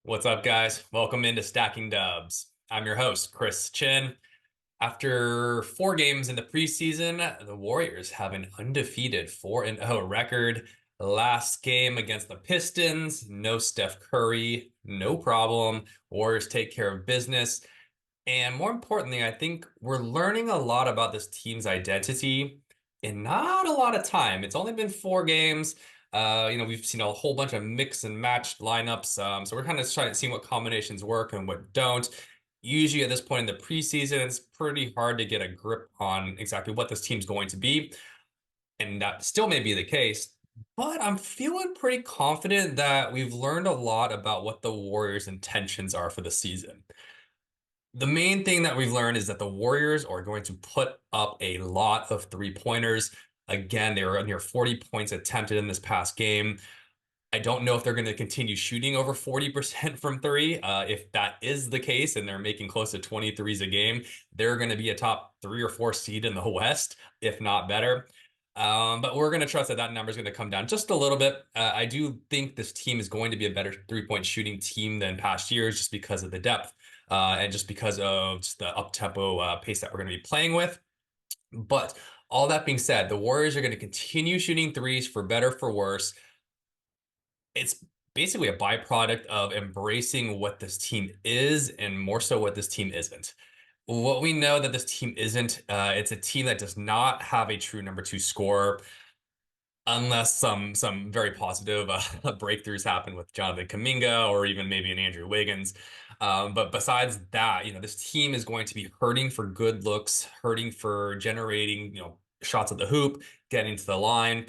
What's up, guys? Welcome into Stacking Dubs. I'm your host, Chris Chinn. After 4 games in the preseason, the Warriors have an undefeated 4-0 record. Last game against the Pistons, no Steph Curry, no problem. Warriors take care of business. And more importantly, I think we're learning a lot about this team's identity in not a lot of time. It's only been 4 games. We've seen a whole bunch of mix and match lineups. So we're kind of trying to see what combinations work and what don't. Usually at this point in the preseason, it's pretty hard to get a grip on exactly what this team's going to be. And that still may be the case. But I'm feeling pretty confident that we've learned a lot about what the Warriors' intentions are for the season. The main thing that we've learned is that the Warriors are going to put up a lot of three-pointers. Again, they were near 40 points attempted in this past game. I don't know if they're going to continue shooting over 40% from three. If that is the case and they're making close to 23s a game, they're going to be a top 3 or 4 seed in the West, if not better. But we're going to trust that that number is going to come down just a little bit. I do think this team is going to be a better three-point shooting team than past years just because of the depth and just because of just the up-tempo pace that we're going to be playing with. But all that being said, the Warriors are going to continue shooting threes for better, for worse. It's basically a byproduct of embracing what this team is and more so what this team isn't. What we know that this team isn't, it's a team that does not have a true number two scorer unless some very positive breakthroughs happen with Jonathan Kuminga or even maybe an Andrew Wiggins. But besides that, this team is going to be hurting for good looks, hurting for generating, shots at the hoop, getting to the line,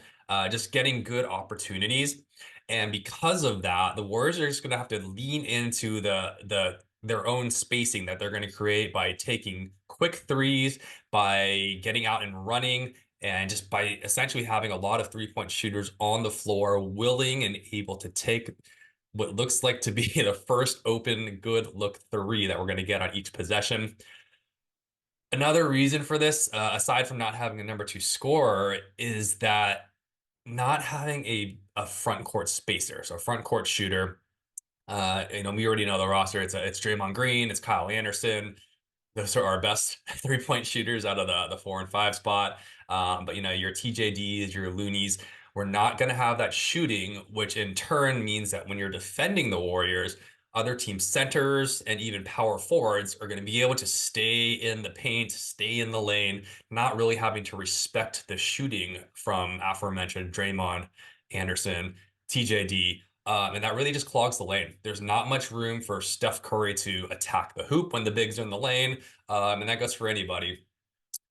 just getting good opportunities. And because of that, the Warriors are just going to have to lean into their own spacing that they're going to create by taking quick threes, by getting out and running, and just by essentially having a lot of three-point shooters on the floor, willing and able to take what looks like to be the first open good look three that we're going to get on each possession. Another reason for this, aside from not having a number two scorer, is that not having a front court spacer, so a front court shooter. We already know the roster. It's Draymond Green, it's Kyle Anderson. Those are our best three-point shooters out of the 4 and 5 spot. But your TJDs, your Loonies, we're not going to have that shooting, which in turn means that when you're defending the Warriors, other team centers and even power forwards are going to be able to stay in the paint, stay in the lane, not really having to respect the shooting from aforementioned Draymond, Anderson, TJD. And that really just clogs the lane. There's not much room for Steph Curry to attack the hoop when the bigs are in the lane. And that goes for anybody,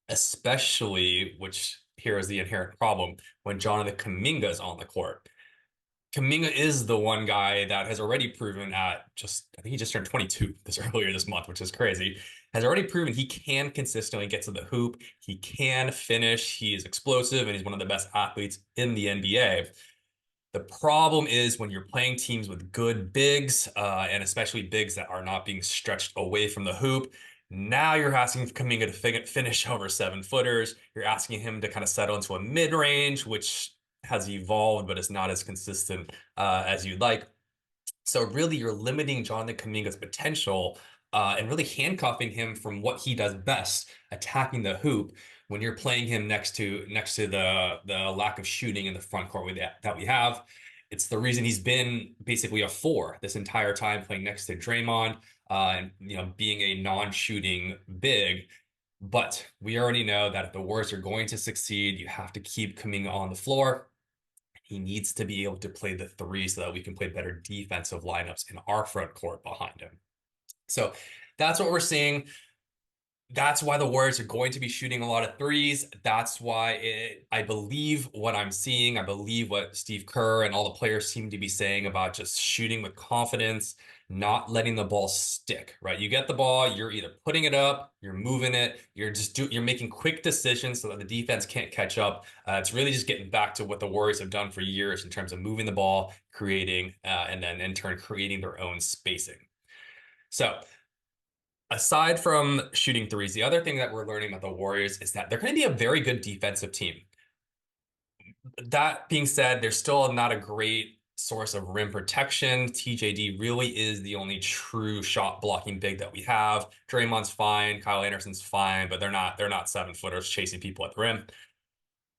especially, which here is the inherent problem, when Jonathan Kuminga is on the court. Kuminga is the one guy that has already proven I think he just turned 22 earlier this month, which is crazy, has already proven he can consistently get to the hoop. He can finish. He is explosive, and he's one of the best athletes in the NBA. The problem is when you're playing teams with good bigs, and especially bigs that are not being stretched away from the hoop. Now you're asking Kuminga to finish over 7-footers. You're asking him to kind of settle into a mid-range, which has evolved, but it's not as consistent as you'd like. So really, you're limiting Jonathan Kuminga's potential and really handcuffing him from what he does best, attacking the hoop. When you're playing him next to the lack of shooting in the front court that we have, it's the reason he's been basically a 4 this entire time, playing next to Draymond and being a non-shooting big. But we already know that if the Warriors are going to succeed, you have to keep Kuminga on the floor. He needs to be able to play the three so that we can play better defensive lineups in our front court behind him. So that's what we're seeing. That's why the Warriors are going to be shooting a lot of threes. That's why I believe what I'm seeing. I believe what Steve Kerr and all the players seem to be saying about just shooting with confidence, not letting the ball stick, right? You get the ball, you're either putting it up, you're moving it, you're making quick decisions so that the defense can't catch up. It's really just getting back to what the Warriors have done for years in terms of moving the ball, creating, and then in turn creating their own spacing. So aside from shooting threes, the other thing that we're learning about the Warriors is that they're going to be a very good defensive team. That being said, they're still not a great source of rim protection. TJD really is the only true shot blocking big that we have. Draymond's fine, Kyle Anderson's fine, but they're not 7-footers chasing people at the rim.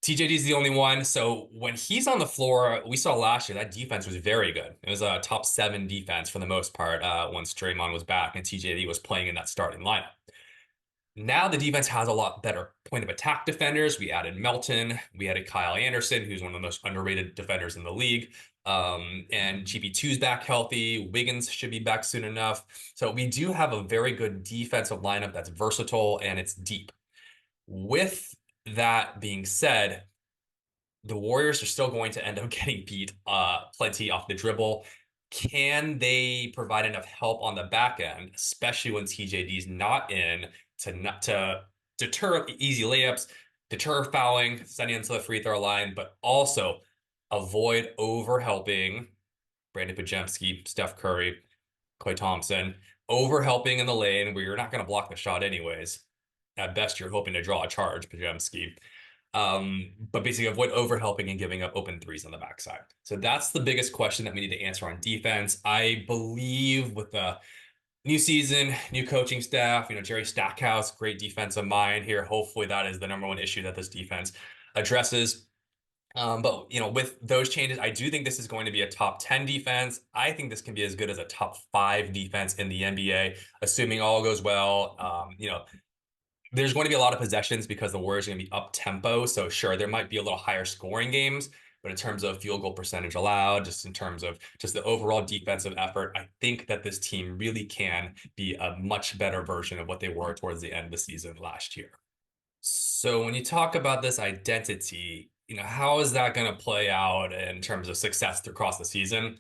TJD is the only one. So when he's on the floor, we saw last year that defense was very good. It was a top 7 defense for the most part once Draymond was back and TJD was playing in that starting lineup. Now the defense has a lot better point of attack defenders. We added Melton. We added Kyle Anderson, who's one of the most underrated defenders in the league. And GP2's back healthy. Wiggins should be back soon enough. So we do have a very good defensive lineup that's versatile and it's deep. With that being said, the Warriors are still going to end up getting beat plenty off the dribble. Can they provide enough help on the back end, especially when TJD's not in, to deter easy layups, deter fouling, sending them to the free throw line, but also avoid overhelping Brandon Pajemski, Steph Curry, Klay Thompson, overhelping in the lane where you're not going to block the shot anyways. At best, you're hoping to draw a charge, Pajemski. But basically avoid overhelping and giving up open threes on the backside. So that's the biggest question that we need to answer on defense. I believe with the new season, new coaching staff, Jerry Stackhouse, great defensive mind here. Hopefully that is the number one issue that this defense addresses. But with those changes, I do think this is going to be a top 10 defense. I think this can be as good as a top 5 defense in the NBA, assuming all goes well. There's going to be a lot of possessions because the Warriors are going to be up tempo. So sure, there might be a little higher scoring games, but in terms of field goal percentage allowed, just in terms of just the overall defensive effort, I think that this team really can be a much better version of what they were towards the end of the season last year. So when you talk about this identity, how is that going to play out in terms of success across the season?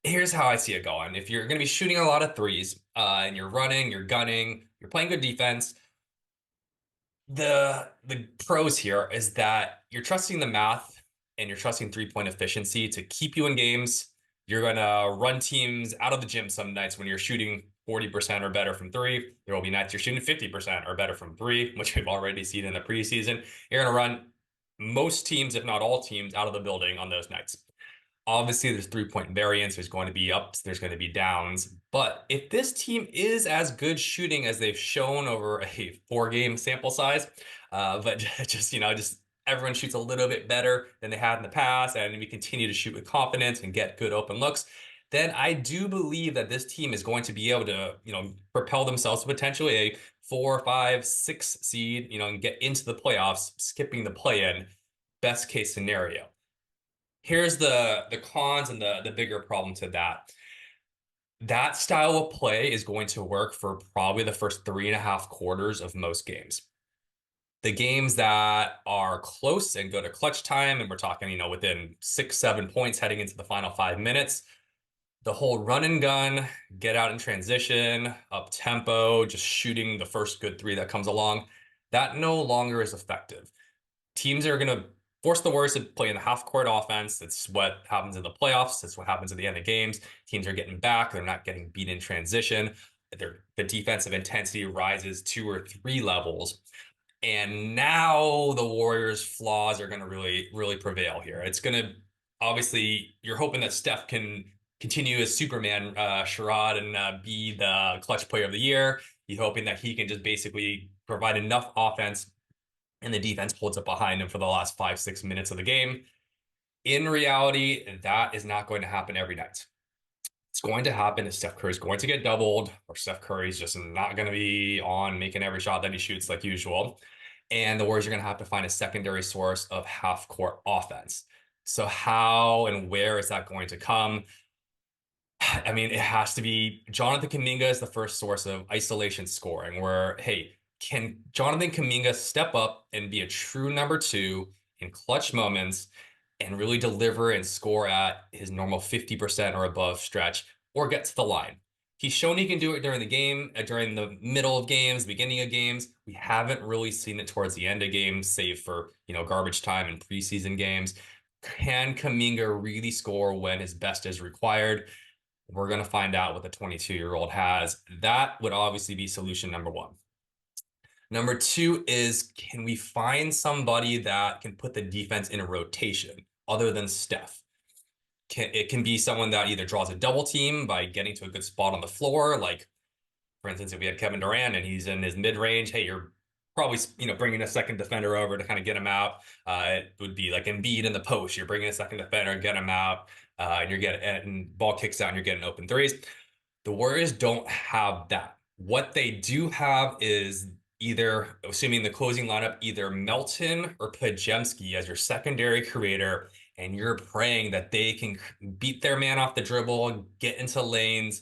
Here's how I see it going. If you're going to be shooting a lot of threes, and you're running, you're gunning, you're playing good defense, the pros here is that you're trusting the math and you're trusting 3-point efficiency to keep you in games. You're gonna run teams out of the gym some nights when you're shooting 40% or better from three. There will be nights you're shooting 50% or better from three, which we've already seen in the preseason. You're gonna run most teams, if not all teams, out of the building on those nights. Obviously, there's 3-point variance. There's going to be ups, there's going to be downs. But if this team is as good shooting as they've shown over a 4-game sample size, but just everyone shoots a little bit better than they had in the past, and we continue to shoot with confidence and get good open looks, then I do believe that this team is going to be able to, propel themselves to potentially a 4, 5, 6 seed, and get into the playoffs, skipping the play-in, best case scenario. Here's the cons and the bigger problem to that. That style of play is going to work for probably the first 3.5 quarters of most games. The games that are close and go to clutch time, and we're talking, within 6, 7 points heading into the final 5 minutes, the whole run and gun, get out in transition, up tempo, just shooting the first good three that comes along, that no longer is effective. Teams are going to force the Warriors to play in the half-court offense. That's what happens in the playoffs. That's what happens at the end of games. Teams are getting back. They're not getting beat in transition. The defensive intensity rises 2 or 3 levels. And now the Warriors' flaws are going to really, really prevail here. It's going to, obviously, you're hoping that Steph can continue as Superman charade and be the clutch player of the year. You're hoping that he can just basically provide enough offense and the defense holds up behind him for the last 5, 6 minutes of the game. In reality, that is not going to happen every night. It's going to happen if Steph Curry's going to get doubled, or Steph Curry's just not going to be on making every shot that he shoots like usual. And the Warriors are going to have to find a secondary source of half-court offense. So how and where is that going to come? I mean, it has to be Jonathan Kuminga is the first source of isolation scoring where, hey, can Jonathan Kuminga step up and be a true number 2 in clutch moments and really deliver and score at his normal 50% or above stretch or get to the line? He's shown he can do it during the game, during the middle of games, beginning of games. We haven't really seen it towards the end of games, save for, garbage time and preseason games. Can Kuminga really score when his best is required? We're going to find out what the 22-year-old has. That would obviously be solution number 1. Number 2 is, can we find somebody that can put the defense in a rotation other than Steph? It can be someone that either draws a double team by getting to a good spot on the floor, like for instance, if we had Kevin Durant and he's in his mid range, hey, you're probably bringing a second defender over to kind of get him out. It would be like Embiid in the post. You're bringing a second defender and get him out, and you're getting and ball kicks out and you're getting open threes. The Warriors don't have that. What they do have is either, assuming the closing lineup, either Melton or Pajemski as your secondary creator, and you're praying that they can beat their man off the dribble, get into lanes.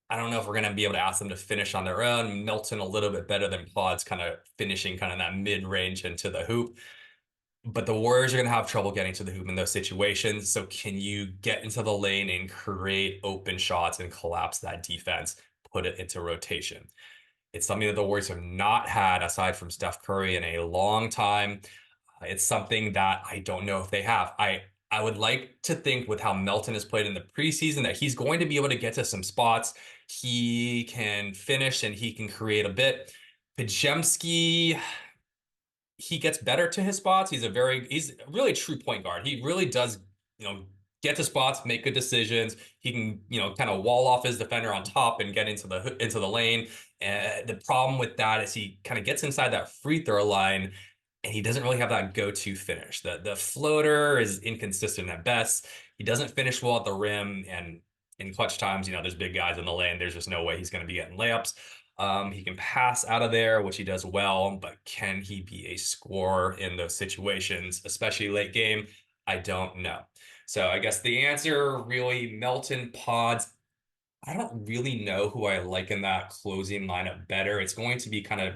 I don't know if we're going to be able to ask them to finish on their own. Melton a little bit better than Pod's kind of finishing kind of that mid-range into the hoop. But the Warriors are going to have trouble getting to the hoop in those situations. So can you get into the lane and create open shots and collapse that defense, put it into rotation? It's something that the Warriors have not had aside from Steph Curry in a long time. It's something that I don't know if they have. I would like to think with how Melton has played in the preseason that he's going to be able to get to some spots. He can finish and he can create a bit. Pajemski, he gets better to his spots. He's really a true point guard. He really does, get to spots, make good decisions. He can, kind of wall off his defender on top and get into the lane. And the problem with that is he kind of gets inside that free throw line and he doesn't really have that go-to finish. The floater is inconsistent at best. He doesn't finish well at the rim, and in clutch times, there's big guys in the lane. There's just no way he's going to be getting layups. He can pass out of there, which he does well, but can he be a scorer in those situations, especially late game? I don't know. So I guess the answer really Melton Pods. I don't really know who I like in that closing lineup better. It's going to be kind of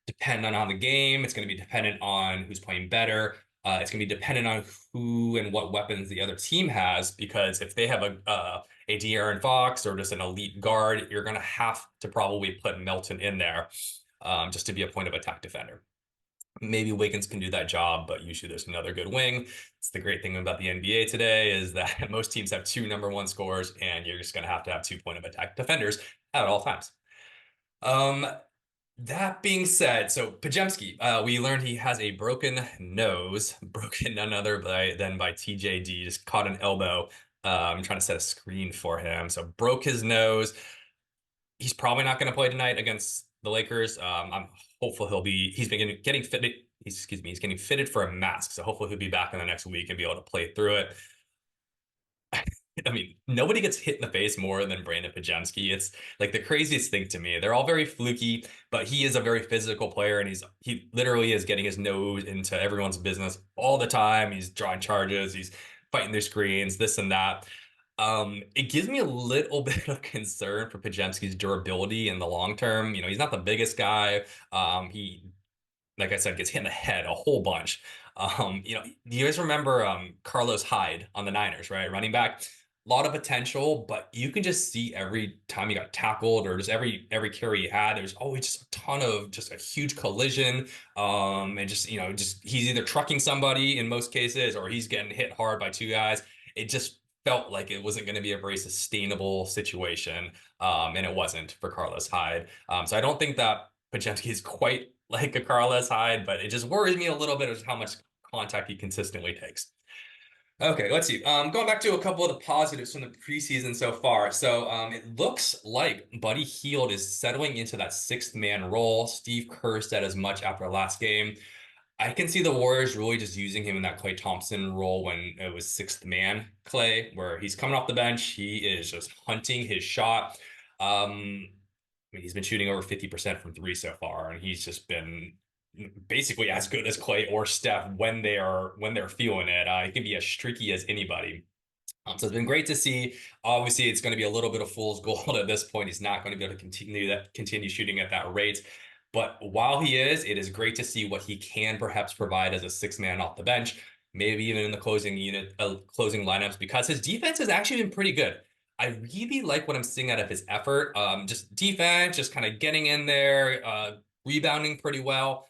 dependent on the game. It's going to be dependent on who's playing better. It's going to be dependent on who and what weapons the other team has. Because if they have a De'Aaron Fox or just an elite guard, you're going to have to probably put Melton in there just to be a point of attack defender. Maybe Wiggins can do that job, but usually there's another good wing. It's the great thing about the NBA today is that most teams have two number one scorers, and you're just going to have 2 point of attack defenders at all times. Um, that being said, so Pajemski, we learned he has a broken nose, broken none other than by TJD, just caught an elbow. I'm trying to set a screen for him. So broke his nose. He's probably not going to play tonight against the Lakers. I'm hopeful he's been getting fitted. Excuse me, he's getting fitted for a mask. So hopefully he'll be back in the next week and be able to play through it. I mean, nobody gets hit in the face more than Brandon Pajemski. It's like the craziest thing to me. They're all very fluky, but he is a very physical player, and he literally is getting his nose into everyone's business all the time. He's drawing charges, he's fighting their screens, this and that. It gives me a little bit of concern for Pajemski's durability in the long term. He's not the biggest guy. He like I said, gets hit in the head a whole bunch. Do you guys remember Carlos Hyde on the Niners, right? Running back, a lot of potential, but you can just see every time he got tackled or just every carry he had, there's always just a ton of just a huge collision. And just he's either trucking somebody in most cases or he's getting hit hard by two guys. It just felt like it wasn't going to be a very sustainable situation. And it wasn't for Carlos Hyde. So I don't think that Pajemski is quite like a Carlos Hyde, but it just worries me a little bit of how much contact he consistently takes. Okay, let's see. Going back to a couple of the positives from the preseason so far. So it looks like Buddy Hield is settling into that sixth man role. Steve Kerr said as much after last game. I can see the Warriors really just using him in that Klay Thompson role when it was sixth man Klay, where he's coming off the bench. He is just hunting his shot. I mean, he's been shooting over 50% from three so far, and he's just been basically as good as Klay or Steph when they're feeling it. He can be as streaky as anybody. So it's been great to see. Obviously, it's going to be a little bit of fool's gold at this point. He's not going to be able to continue shooting at that rate. But while he is, it is great to see what he can perhaps provide as a six man off the bench, maybe even in the closing lineups, because his defense has actually been pretty good. I really like what I'm seeing out of his effort. Just defense, just kind of getting in there, rebounding pretty well.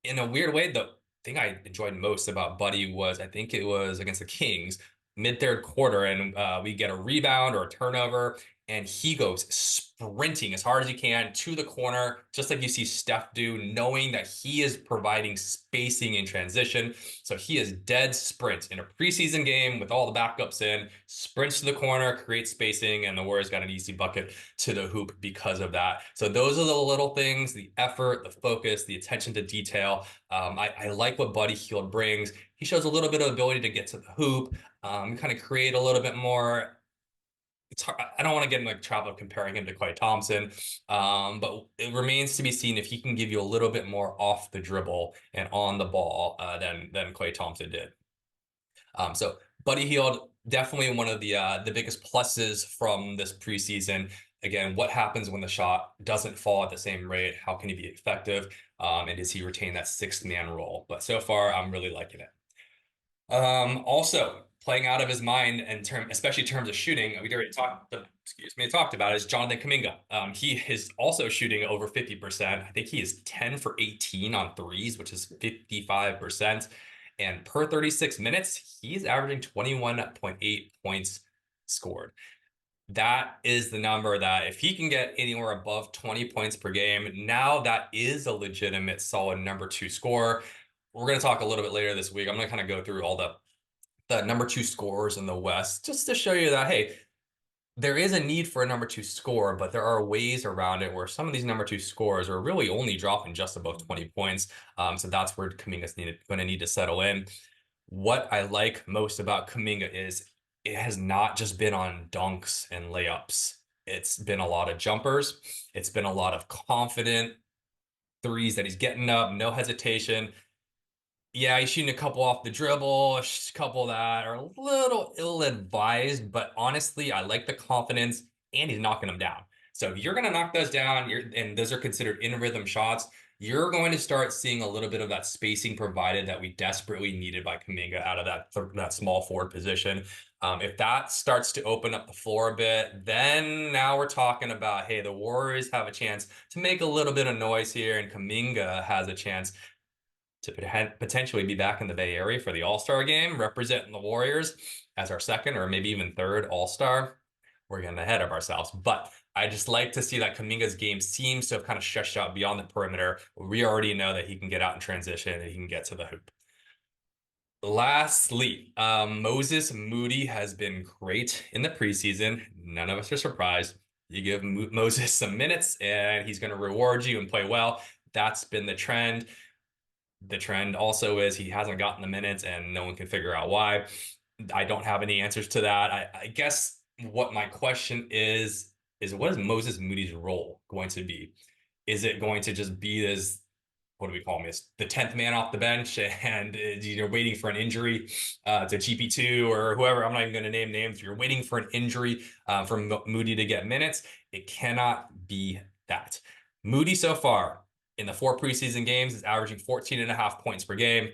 In a weird way, the thing I enjoyed most about Buddy was I think it was against the Kings. mid-third quarter, and we get a rebound or a turnover, and he goes sprinting as hard as he can to the corner, just like you see Steph do, knowing that he is providing spacing in transition. So he is dead sprint in a preseason game with all the backups in, sprints to the corner, creates spacing, and the Warriors got an easy bucket to the hoop because of that. So those are the little things, the effort, the focus, the attention to detail. I like what Buddy Hield brings. He shows a little bit of ability to get to the hoop, kind of create a little bit more. It's hard. I don't want to get in like trouble of comparing him to Klay Thompson, but it remains to be seen if he can give you a little bit more off the dribble and on the ball than Klay Thompson did. So Buddy Hield, definitely one of the biggest pluses from this preseason. Again, what happens when the shot doesn't fall at the same rate? How can he be effective? And does he retain that sixth man role? But so far, I'm really liking it. Also playing out of his mind especially in terms of shooting, we already talked about is Jonathan Kuminga. He is also shooting over 50%. I think he is 10 for 18 on threes, which is 55%. And per 36 minutes, he's averaging 21.8 points scored. That is the number that if he can get anywhere above 20 points per game, now that is a legitimate solid number two scorer. We're going to talk a little bit later this week. I'm going to kind of go through all the number two scorers in the West just to show you that, hey, there is a need for a number two scorer, but there are ways around it where some of these number two scorers are really only dropping just above 20 points. So that's where Kuminga's going to need to settle in. What I like most about Kuminga is it has not just been on dunks and layups. It's been a lot of jumpers. It's been a lot of confident threes that he's getting up, no hesitation. Yeah, he's shooting a couple off the dribble, a couple that are a little ill-advised, but honestly, I like the confidence and he's knocking them down. So if you're going to knock those down, and those are considered in-rhythm shots, you're going to start seeing a little bit of that spacing provided that we desperately needed by Kuminga out of that small forward position. If that starts to open up the floor a bit, then now we're talking about, hey, the Warriors have a chance to make a little bit of noise here, and Kuminga has a chance to potentially be back in the Bay Area for the All-Star game, representing the Warriors as our second or maybe even third All-Star. We're getting ahead of ourselves, but I just like to see that Kuminga's game seems to have kind of stretched out beyond the perimeter. We already know that he can get out in transition and he can get to the hoop. Lastly, Moses Moody has been great in the preseason. None of us are surprised. You give Moses some minutes and he's going to reward you and play well. That's been the trend. The trend also is he hasn't gotten the minutes and no one can figure out why. I don't have any answers to that. I guess what my question is what is Moses Moody's role going to be? Is it going to just be as, what do we call him? Is the 10th man off the bench and you're waiting for an injury to GP2 or whoever? I'm not even going to name names. You're waiting for an injury for Moody to get minutes. It cannot be that. Moody so far in the 4 preseason games is averaging 14 and a half points per game.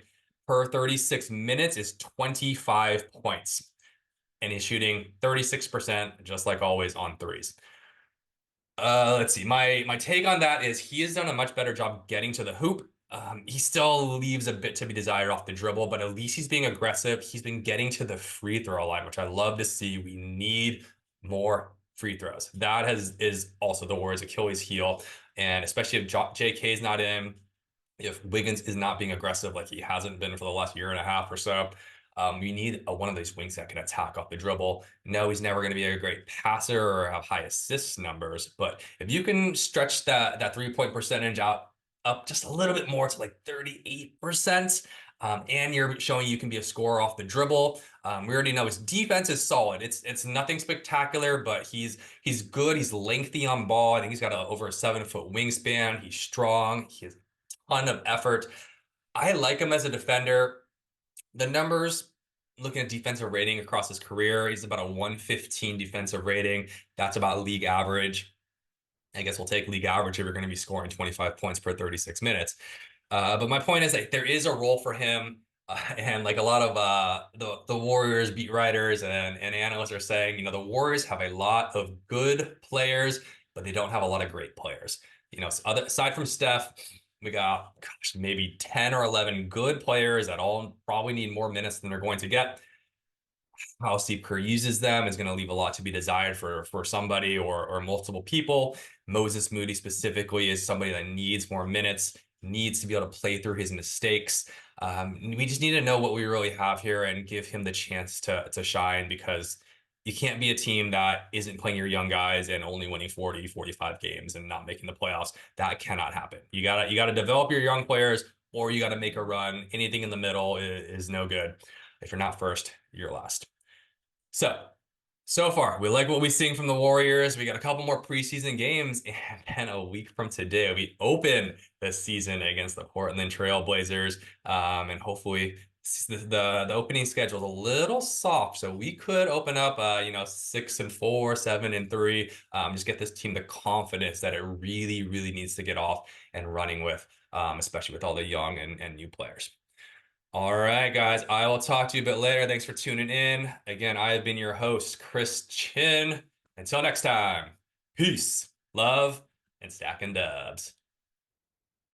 Per 36 minutes is 25 points. And he's shooting 36%, just like always, on threes. Let's see. My take on that is he has done a much better job getting to the hoop. He still leaves a bit to be desired off the dribble, but at least he's being aggressive. He's been getting to the free throw line, which I love to see. We need more free throws. That is also the Warriors' Achilles heel, and especially if JK is not in, if Wiggins is not being aggressive like he hasn't been for the last year and a half or so. We need one of these wings that can attack off the dribble. No, he's never going to be a great passer or have high assist numbers, but if you can stretch that 3-point percentage up just a little bit more to like 38%, and you're showing you can be a scorer off the dribble. We already know his defense is solid. It's nothing spectacular, but he's good. He's lengthy on ball. I think he's got over a 7-foot wingspan. He's strong. He has a ton of effort. I like him as a defender. The numbers, looking at defensive rating across his career, he's about a 115 defensive rating. That's about league average. I guess we'll take league average if you're going to be scoring 25 points per 36 minutes. But my point is that there is a role for him. And like a lot of the Warriors beat writers and analysts are saying, the Warriors have a lot of good players, but they don't have a lot of great players. Aside from Steph, we got, maybe 10 or 11 good players that all probably need more minutes than they're going to get. How Steve Kerr uses them is going to leave a lot to be desired for somebody or multiple people. Moses Moody specifically is somebody that needs more minutes, needs to be able to play through his mistakes. We just need to know what we really have here and give him the chance to shine, because you can't be a team that isn't playing your young guys and only winning 40, 45 games and not making the playoffs. That cannot happen. You gotta develop your young players, or you got to make a run. Anything in the middle is no good. If you're not first, you're last. So far, we like what we're seeing from the Warriors. We got a couple more preseason games, and then a week from today, we open the season against the Portland Trail Blazers. And hopefully, the opening schedule is a little soft, so we could open up, 6-4, 7-3. Just get this team the confidence that it really, really needs to get off and running with, especially with all the young and new players. All right, guys, I will talk to you a bit later. Thanks for tuning in. Again, I have been your host, Chris Chinn. Until next time, peace, love, and stacking dubs.